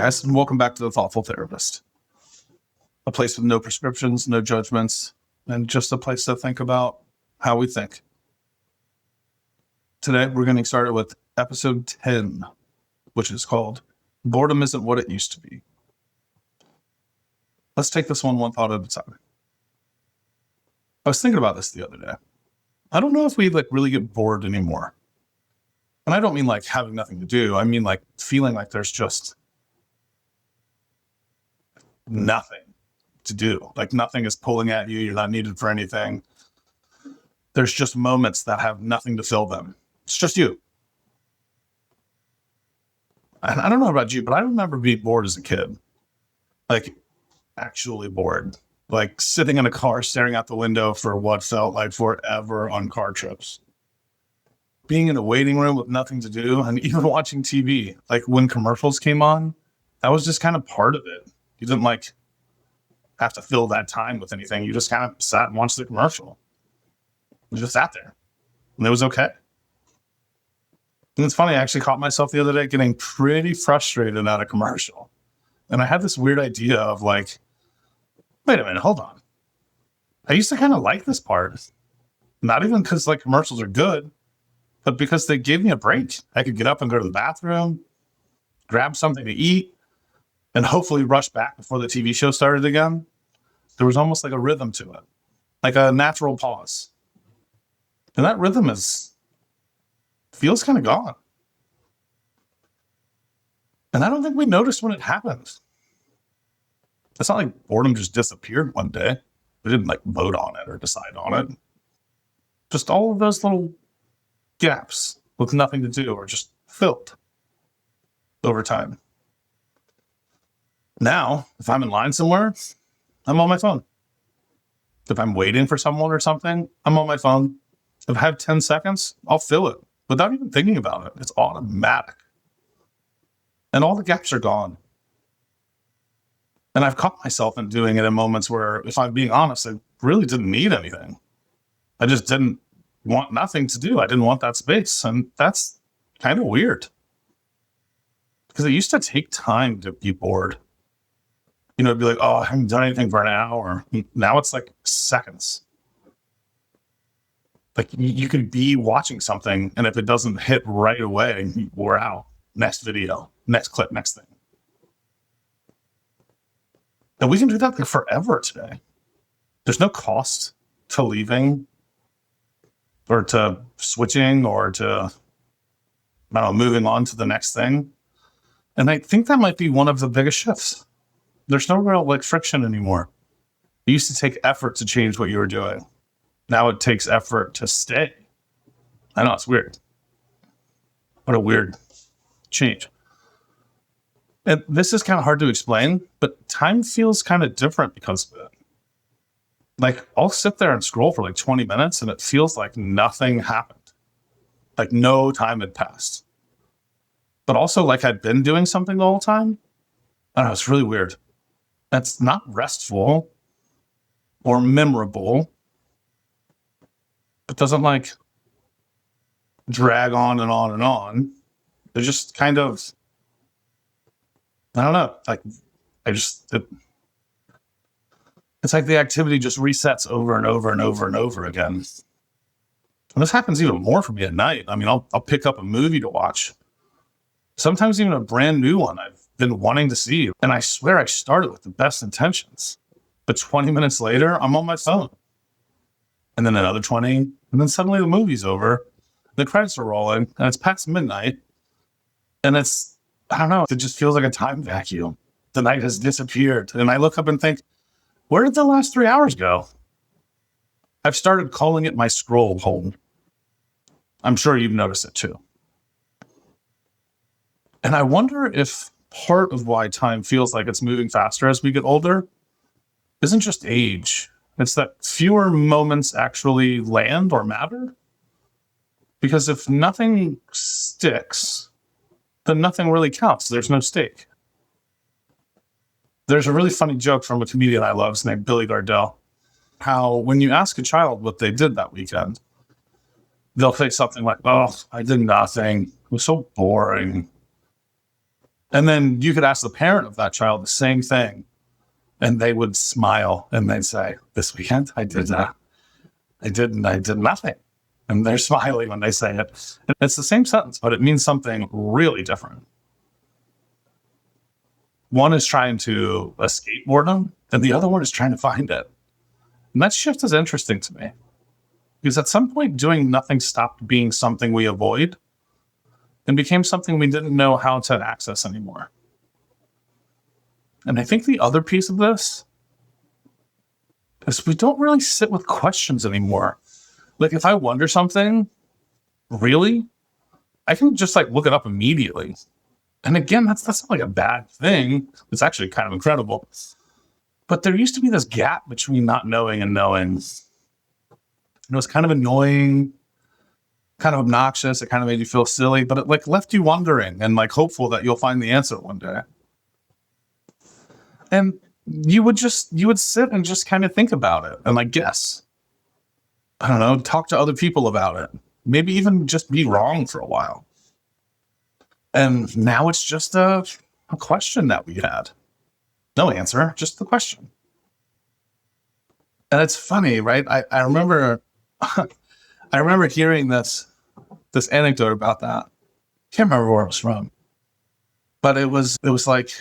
guys, and welcome back to The Thoughtful Therapist, a place with no prescriptions, no judgments, and just a place to think about how we think. Today, we're getting started with episode 10, which is called Boredom Isn't What It Used to Be. Let's take this one thought at a time. I was thinking about this the other day. I don't know if we really get bored anymore. And I don't mean like having nothing to do. I mean like feeling like there's just nothing to do. Like nothing is pulling at you. You're not needed for anything. There's just moments that have nothing to fill them. It's just you. And I don't know about you, but I remember being bored as a kid. Like actually bored. Like sitting in a car staring out the window for what felt like forever on car trips. Being in a waiting room with nothing to do and even watching TV. Like when commercials came on, that was just kind of part of it. You didn't have to fill that time with anything. You just kind of sat and watched the commercial. You just sat there and it was okay. And it's funny, I actually caught myself the other day getting pretty frustrated at a commercial. And I had this weird idea of wait a minute, hold on. I used to kind of like this part. Not even because commercials are good, but because they gave me a break. I could get up and go to the bathroom, grab something to eat, and hopefully rush back before the TV show started again. There was almost like a rhythm to it, like a natural pause. And that rhythm feels kind of gone. And I don't think we noticed when it happened. It's not like boredom just disappeared one day. We didn't vote on it or decide on it. Just all of those little gaps with nothing to do are just filled over time. Now, if I'm in line somewhere, I'm on my phone. If I'm waiting for someone or something, I'm on my phone. If I have 10 seconds, I'll fill it without even thinking about it. It's automatic. And all the gaps are gone. And I've caught myself in doing it in moments where, if I'm being honest, I really didn't need anything. I just didn't want nothing to do. I didn't want that space. And that's kind of weird. Because it used to take time to be bored. It'd be like, oh, I haven't done anything for an hour. Now it's seconds. You could be watching something, and if it doesn't hit right away, we're out. Next video, next clip, next thing. And we can do that forever today. There's no cost to leaving or to switching or to, moving on to the next thing. And I think that might be one of the biggest shifts. There's no real friction anymore. It used to take effort to change what you were doing. Now it takes effort to stay. I know, it's weird. What a weird change. And this is kind of hard to explain, but time feels kind of different because of it. I'll sit there and scroll for 20 minutes and it feels like nothing happened. No time had passed. But also I'd been doing something the whole time. I don't know, it's really weird. That's not restful or memorable. It doesn't drag on and on and on. They're just kind of, I don't know. It's like the activity just resets over and over and over and over again. And this happens even more for me at night. I'll pick up a movie to watch. Sometimes even a brand new one I've been wanting to see. And I swear I started with the best intentions. But 20 minutes later, I'm on my phone. And then another 20. And then suddenly the movie's over. The credits are rolling. And it's past midnight. And it's, I don't know, it just feels like a time vacuum. The night has disappeared. And I look up and think, where did the last 3 hours go? I've started calling it my scroll hole. I'm sure you've noticed it too. And I wonder if part of why time feels like it's moving faster as we get older isn't just age. It's that fewer moments actually land or matter. Because if nothing sticks, then nothing really counts. There's no stake. There's a really funny joke from a comedian I love named Billy Gardell. How when you ask a child what they did that weekend, they'll say something like, oh, I did nothing. It was so boring. And then you could ask the parent of that child the same thing, and they would smile and they'd say, "This weekend I did I did nothing." And they're smiling when they say it. And it's the same sentence, but it means something really different. One is trying to escape boredom, and the other one is trying to find it. And that shift is interesting to me because at some point, doing nothing stopped being something we avoid and became something we didn't know how to access anymore. And I think the other piece of this is we don't really sit with questions anymore. Like if I wonder something, really, I can just like look it up immediately. And again, that's not like a bad thing. It's actually kind of incredible. But there used to be this gap between not knowing and knowing. It was kind of annoying, kind of obnoxious. It kind of made you feel silly, but it like left you wondering and like hopeful that you'll find the answer one day. And you would sit and just kind of think about it and like guess. I don't know, talk to other people about it. Maybe even just be wrong for a while. And now it's just a question that we had. No answer, just the question. And it's funny, right? I remember I remember hearing this anecdote about that. Can't remember where it was from. But it was like,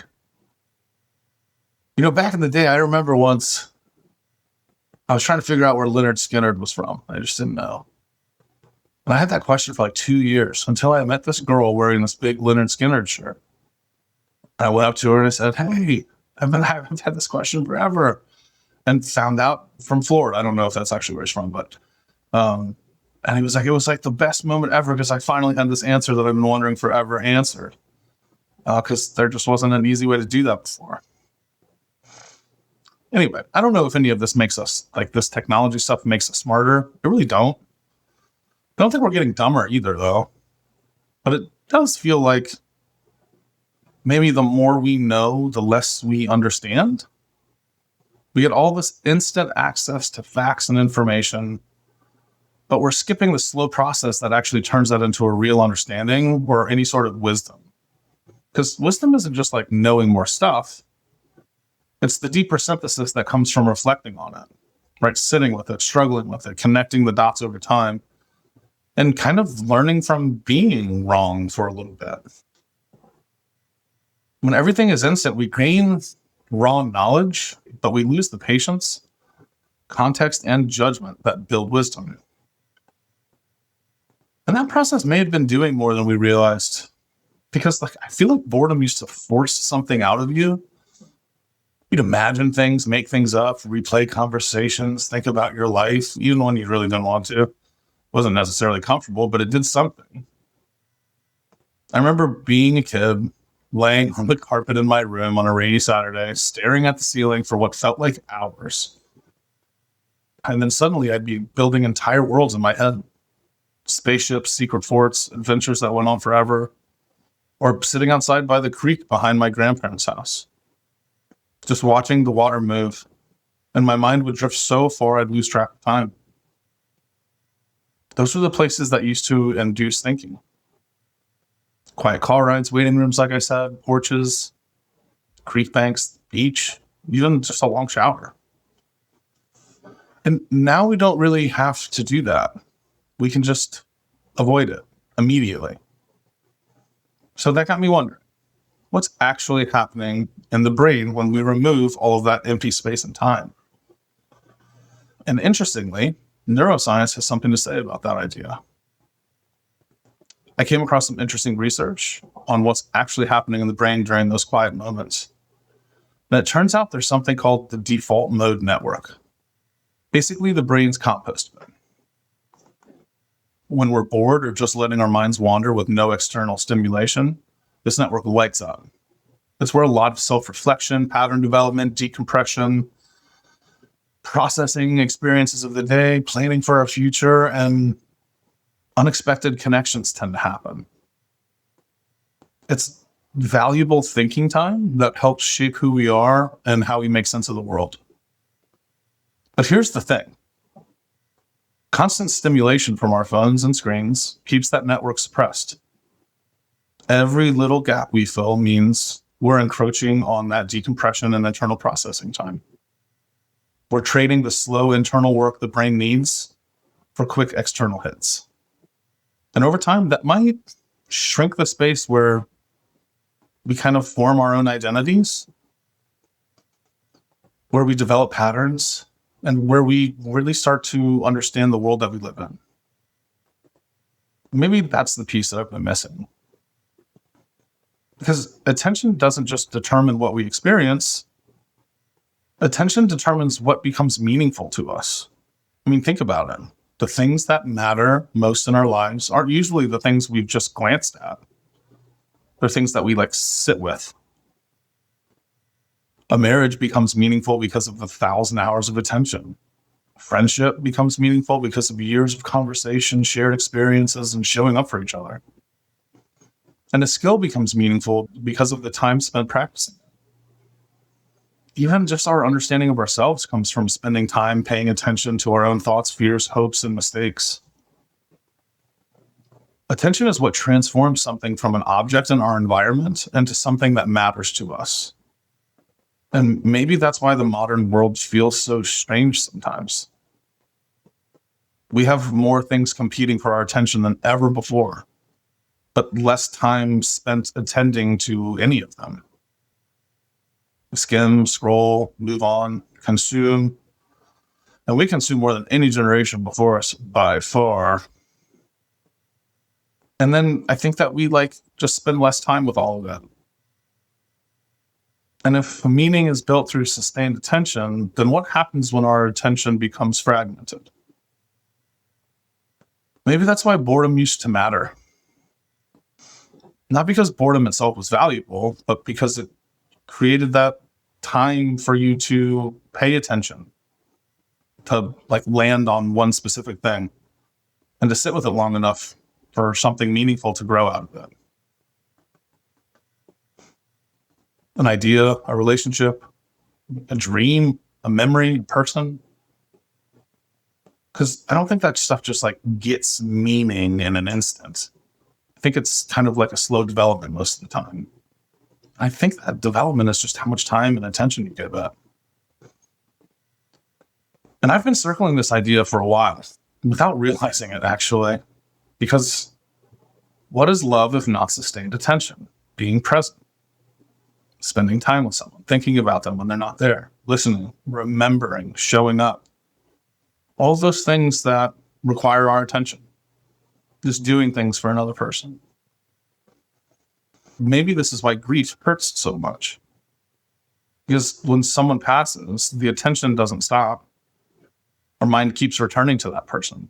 back in the day, I remember once I was trying to figure out where Leonard Skinner was from. I just didn't know. And I had that question for like 2 years until I met this girl wearing this big Leonard Skinner shirt. I went up to her and I said, "Hey, I've had this question forever," and found out from Florida. I don't know if that's actually where he's from, but and he was like, it was like the best moment ever because I finally had this answer that I've been wondering forever answered. Because there just wasn't an easy way to do that before. Anyway, I don't know if any of this makes us, like this technology stuff makes us smarter. I really don't. I don't think we're getting dumber either, though. But it does feel like maybe the more we know, the less we understand. We get all this instant access to facts and information, but we're skipping the slow process that actually turns that into a real understanding or any sort of wisdom. Because wisdom isn't just like knowing more stuff. It's the deeper synthesis that comes from reflecting on it, right? Sitting with it, struggling with it, connecting the dots over time, and kind of learning from being wrong for a little bit. When everything is instant, we gain raw knowledge, but we lose the patience, context, and judgment that build wisdom. And that process may have been doing more than we realized, because like I feel like boredom used to force something out of you. You'd imagine things, make things up, replay conversations, think about your life, even when you really didn't want to. It wasn't necessarily comfortable, but it did something. I remember being a kid, laying on the carpet in my room on a rainy Saturday, staring at the ceiling for what felt like hours. And then suddenly I'd be building entire worlds in my head. Spaceships, secret forts, adventures that went on forever. Or sitting outside by the creek behind my grandparents' house, just watching the water move, and my mind would drift so far I'd lose track of time. Those were the places that used to induce thinking. Quiet car rides, waiting rooms, like I said, porches, creek banks, beach, even just a long shower. And now we don't really have to do that. We can just avoid it immediately. So that got me wondering, what's actually happening in the brain when we remove all of that empty space and time? And interestingly, neuroscience has something to say about that idea. I came across some interesting research on what's actually happening in the brain during those quiet moments. And it turns out there's something called the default mode network. Basically, the brain's compost bin. When we're bored or just letting our minds wander with no external stimulation, this network lights up. It's where a lot of self-reflection, pattern development, decompression, processing experiences of the day, planning for our future, and unexpected connections tend to happen. It's valuable thinking time that helps shape who we are and how we make sense of the world. But here's the thing. Constant stimulation from our phones and screens keeps that network suppressed. Every little gap we fill means we're encroaching on that decompression and internal processing time. We're trading the slow internal work the brain needs for quick external hits. And over time, that might shrink the space where we kind of form our own identities, where we develop patterns, and where we really start to understand the world that we live in. Maybe that's the piece that I've been missing. Because attention doesn't just determine what we experience, attention determines what becomes meaningful to us. I mean, think about it. The things that matter most in our lives aren't usually the things we've just glanced at. They're things that we sit with. A marriage becomes meaningful because of 1,000 hours of attention. Friendship becomes meaningful because of years of conversation, shared experiences, and showing up for each other. And a skill becomes meaningful because of the time spent practicing. Even just our understanding of ourselves comes from spending time paying attention to our own thoughts, fears, hopes, and mistakes. Attention is what transforms something from an object in our environment into something that matters to us. And maybe that's why the modern world feels so strange sometimes. We have more things competing for our attention than ever before, but less time spent attending to any of them. Skim, scroll, move on, consume. And we consume more than any generation before us by far. And then I think that we just spend less time with all of that. And if meaning is built through sustained attention, then what happens when our attention becomes fragmented? Maybe that's why boredom used to matter. Not because boredom itself was valuable, but because it created that time for you to pay attention, to land on one specific thing, and to sit with it long enough for something meaningful to grow out of it. An idea, a relationship, a dream, a memory, a person. Because I don't think that stuff just gets meaning in an instant. I think it's kind of like a slow development most of the time. I think that development is just how much time and attention you give it. And I've been circling this idea for a while without realizing it, actually, because what is love if not sustained attention? Being present, spending time with someone, thinking about them when they're not there, listening, remembering, showing up. All those things that require our attention, just doing things for another person. Maybe this is why grief hurts so much. Because when someone passes, the attention doesn't stop. Our mind keeps returning to that person.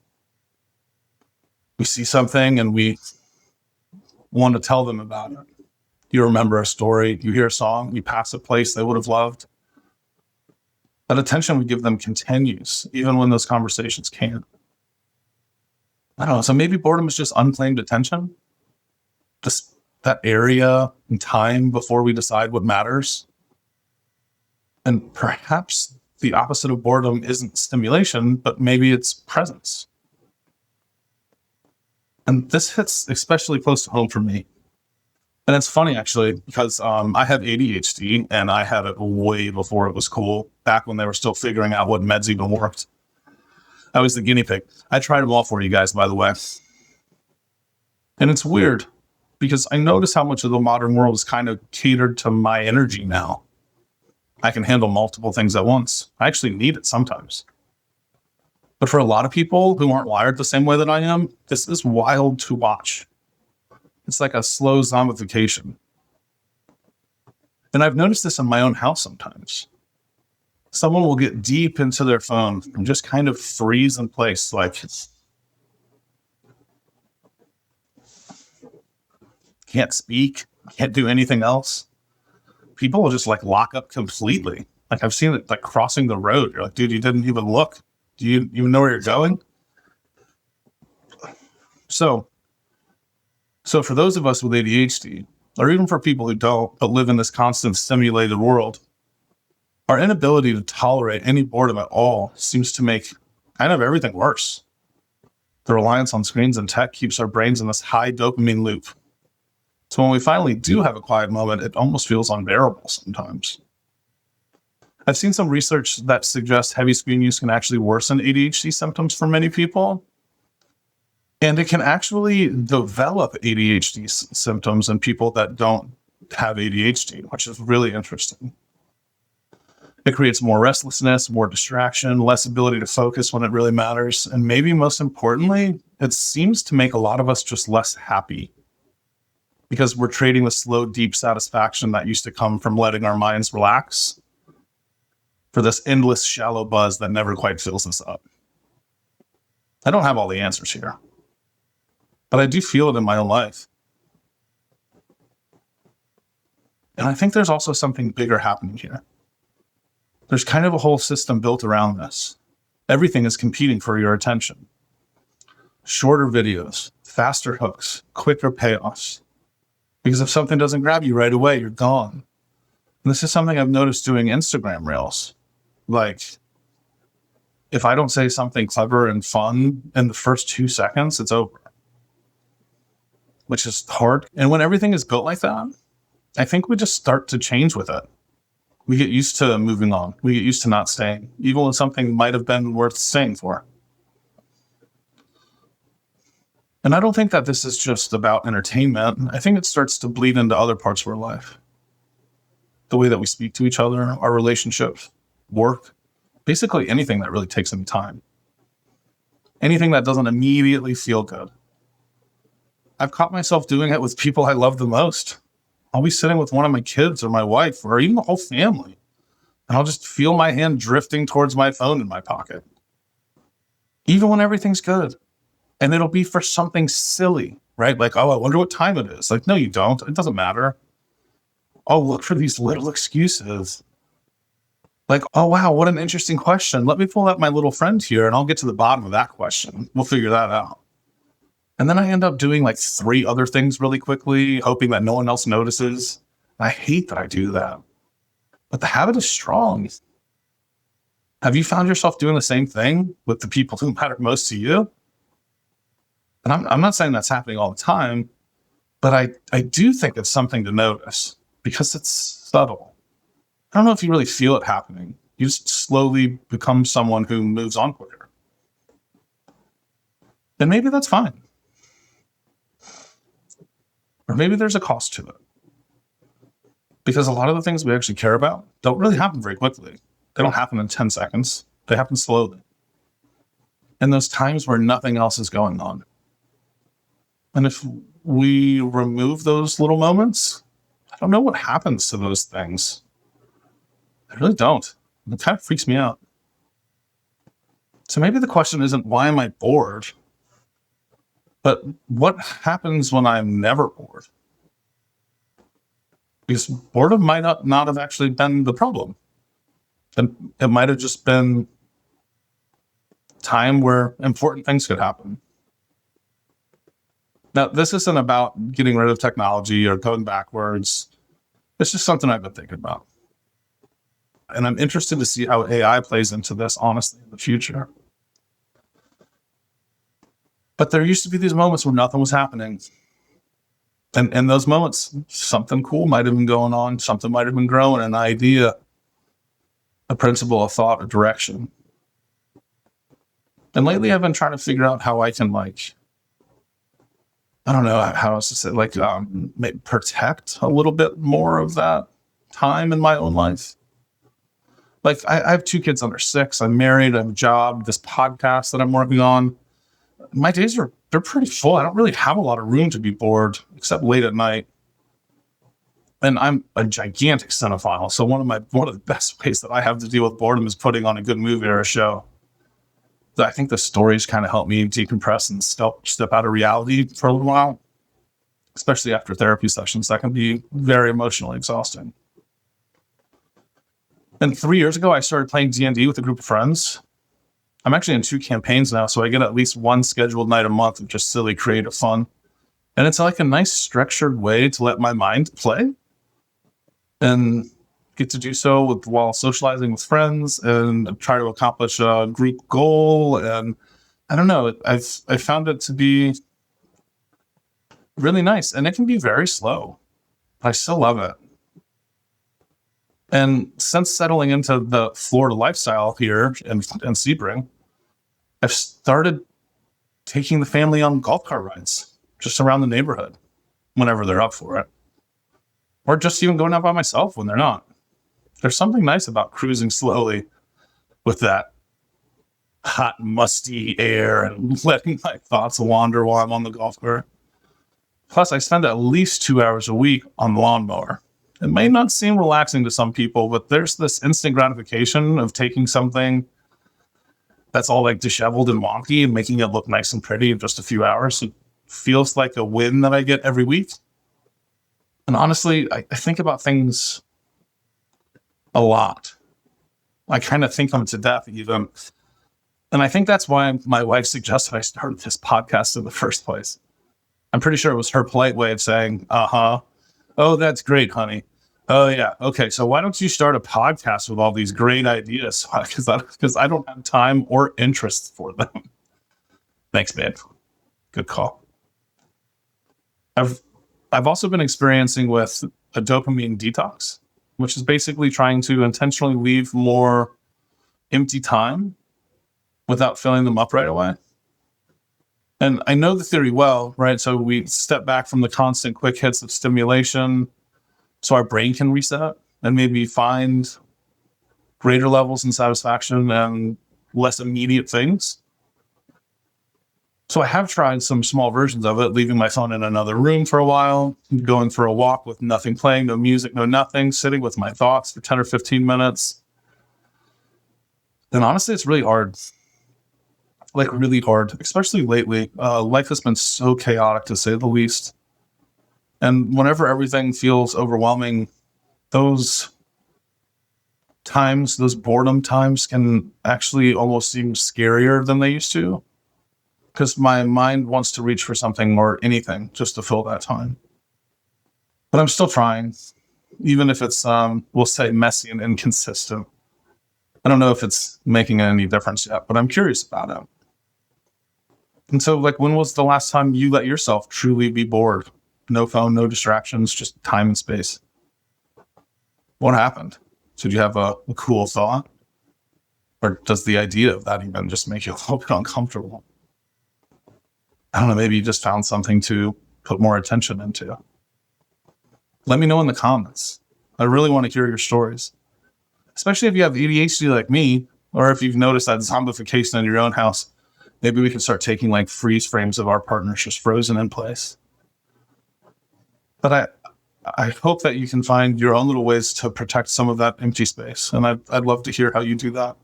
We see something and we want to tell them about it. You remember a story, you hear a song, you pass a place they would have loved. That attention we give them continues, even when those conversations can't. I don't know, so maybe boredom is just unclaimed attention? Just that area and time before we decide what matters? And perhaps the opposite of boredom isn't stimulation, but maybe it's presence. And this hits especially close to home for me. And it's funny, actually, because I have ADHD, and I had it way before it was cool, back when they were still figuring out what meds even worked. I was the guinea pig. I tried them all for you guys, by the way. And it's weird, because I notice how much of the modern world is kind of catered to my energy now. I can handle multiple things at once. I actually need it sometimes. But for a lot of people who aren't wired the same way that I am, this is wild to watch. It's like a slow zombification. And I've noticed this in my own house sometimes. Someone will get deep into their phone and just kind of freeze in place, can't speak, can't do anything else. People will just lock up completely. I've seen it crossing the road. You're dude, you didn't even look. Do you even know where you're going? So for those of us with ADHD, or even for people who don't, but live in this constant stimulated world, our inability to tolerate any boredom at all seems to make kind of everything worse. The reliance on screens and tech keeps our brains in this high dopamine loop. So when we finally do have a quiet moment, it almost feels unbearable sometimes. I've seen some research that suggests heavy screen use can actually worsen ADHD symptoms for many people. And it can actually develop ADHD symptoms in people that don't have ADHD, which is really interesting. It creates more restlessness, more distraction, less ability to focus when it really matters. And maybe most importantly, it seems to make a lot of us just less happy because we're trading the slow, deep satisfaction that used to come from letting our minds relax for this endless, shallow buzz that never quite fills us up. I don't have all the answers here, but I do feel it in my own life. And I think there's also something bigger happening here. There's kind of a whole system built around this. Everything is competing for your attention. Shorter videos, faster hooks, quicker payoffs. Because if something doesn't grab you right away, you're gone. And this is something I've noticed doing Instagram reels. Like, if I don't say something clever and fun in the first 2 seconds, it's over. Which is hard. And when everything is built like that, I think we just start to change with it. We get used to moving on. We get used to not staying, even when something might have been worth staying for. And I don't think that this is just about entertainment. I think it starts to bleed into other parts of our life. The way that we speak to each other, our relationships, work, basically anything that really takes any time. Anything that doesn't immediately feel good. I've caught myself doing it with people I love the most. I'll be sitting with one of my kids or my wife or even the whole family, and I'll just feel my hand drifting towards my phone in my pocket. Even when everything's good. And it'll be for something silly, right? Like, oh, I wonder what time it is. Like, no, you don't. It doesn't matter. Oh, look for these little excuses. Like, oh, wow, what an interesting question. Let me pull up my little friend here and I'll get to the bottom of that question. We'll figure that out. And then I end up doing like 3 other things really quickly, hoping that no one else notices. I hate that I do that. But the habit is strong. Have you found yourself doing the same thing with the people who matter most to you? And I'm not saying that's happening all the time, but I do think it's something to notice because it's subtle. I don't know if you really feel it happening. You just slowly become someone who moves on quicker. And maybe that's fine. Or maybe there's a cost to it. Because a lot of the things we actually care about don't really happen very quickly. They don't happen in 10 seconds. They happen slowly. And those times where nothing else is going on. And if we remove those little moments, I don't know what happens to those things. I really don't. It kind of freaks me out. So maybe the question isn't, why am I bored? But what happens when I'm never bored? Because boredom might not have actually been the problem. And it might have just been time where important things could happen. Now, this isn't about getting rid of technology or going backwards. It's just something I've been thinking about. And I'm interested to see how AI plays into this, honestly, in the future. But there used to be these moments where nothing was happening. And in those moments, something cool might have been going on. Something might have been growing, an idea, a principle, a thought, a direction. And lately I've been trying to figure out how I can, I don't know how else to say, protect a little bit more of that time in my own life. Like, I have 2 kids under 6. I'm married. I have a job, this podcast that I'm working on. My days they're pretty full. I don't really have a lot of room to be bored, except late at night. And I'm a gigantic cinephile. So one of the best ways that I have to deal with boredom is putting on a good movie or a show. I think the stories kind of help me decompress and step out of reality for a little while, especially after therapy sessions. That can be very emotionally exhausting. And 3 years ago, I started playing D&D with a group of friends. I'm actually in 2 campaigns now, so I get at least 1 scheduled night a month of just silly, creative fun. And it's like a nice structured way to let my mind play and get to do so while socializing with friends and try to accomplish a group goal. And I don't know, I found it to be really nice. And it can be very slow. I still love it. And since settling into the Florida lifestyle here in Sebring, I've started taking the family on golf cart rides just around the neighborhood whenever they're up for it. Or just even going out by myself when they're not. There's something nice about cruising slowly with that hot, musty air and letting my thoughts wander while I'm on the golf cart. Plus, I spend at least 2 hours a week on the lawnmower. It may not seem relaxing to some people, but there's this instant gratification of taking something that's all like disheveled and wonky and making it look nice and pretty in just a few hours. It feels like a win that I get every week. And honestly, I think about things a lot. I kind of think them to death even. And I think that's why my wife suggested I start this podcast in the first place. I'm pretty sure it was her polite way of saying, oh, that's great, honey. Oh, yeah. Okay. So why don't you start a podcast with all these great ideas? Because I don't have time or interest for them. Thanks, babe. Good call. I've also been experiencing with a dopamine detox, which is basically trying to intentionally leave more empty time without filling them up right away. And I know the theory well, right? So we step back from the constant quick hits of stimulation so our brain can reset and maybe find greater levels in satisfaction and less immediate things. So I have tried some small versions of it, leaving my phone in another room for a while, going for a walk with nothing playing, no music, no nothing, sitting with my thoughts for 10 or 15 minutes. And honestly, it's really hard. Like really hard, especially lately. Life has been so chaotic, to say the least. And whenever everything feels overwhelming, those times, those boredom times can actually almost seem scarier than they used to. Because my mind wants to reach for something or anything just to fill that time. But I'm still trying, even if it's, we'll say, messy and inconsistent. I don't know if it's making any difference yet, but I'm curious about it. And so, like, when was the last time you let yourself truly be bored? No phone, no distractions, just time and space. What happened? Did you have a cool thought? Or does the idea of that even just make you a little bit uncomfortable? I don't know, maybe you just found something to put more attention into. Let me know in the comments. I really want to hear your stories, especially if you have ADHD like me, or if you've noticed that zombification in your own house. Maybe we can start taking like freeze frames of our partners just frozen in place. But I hope that you can find your own little ways to protect some of that empty space. And I'd love to hear how you do that.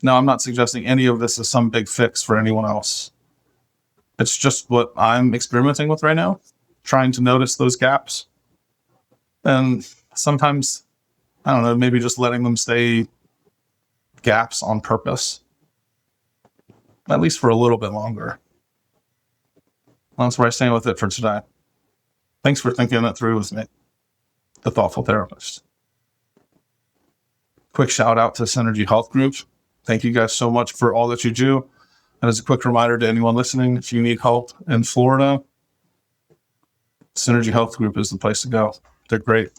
Now, I'm not suggesting any of this is some big fix for anyone else. It's just what I'm experimenting with right now, trying to notice those gaps. And sometimes, I don't know, maybe just letting them stay gaps on purpose, at least for a little bit longer. That's where I stand with it for today. Thanks for thinking it through with me, the thoughtful therapist. Quick shout out to Synergy Health Group. Thank you guys so much for all that you do. And as a quick reminder to anyone listening, if you need help in Florida, Synergy Health Group is the place to go. They're great.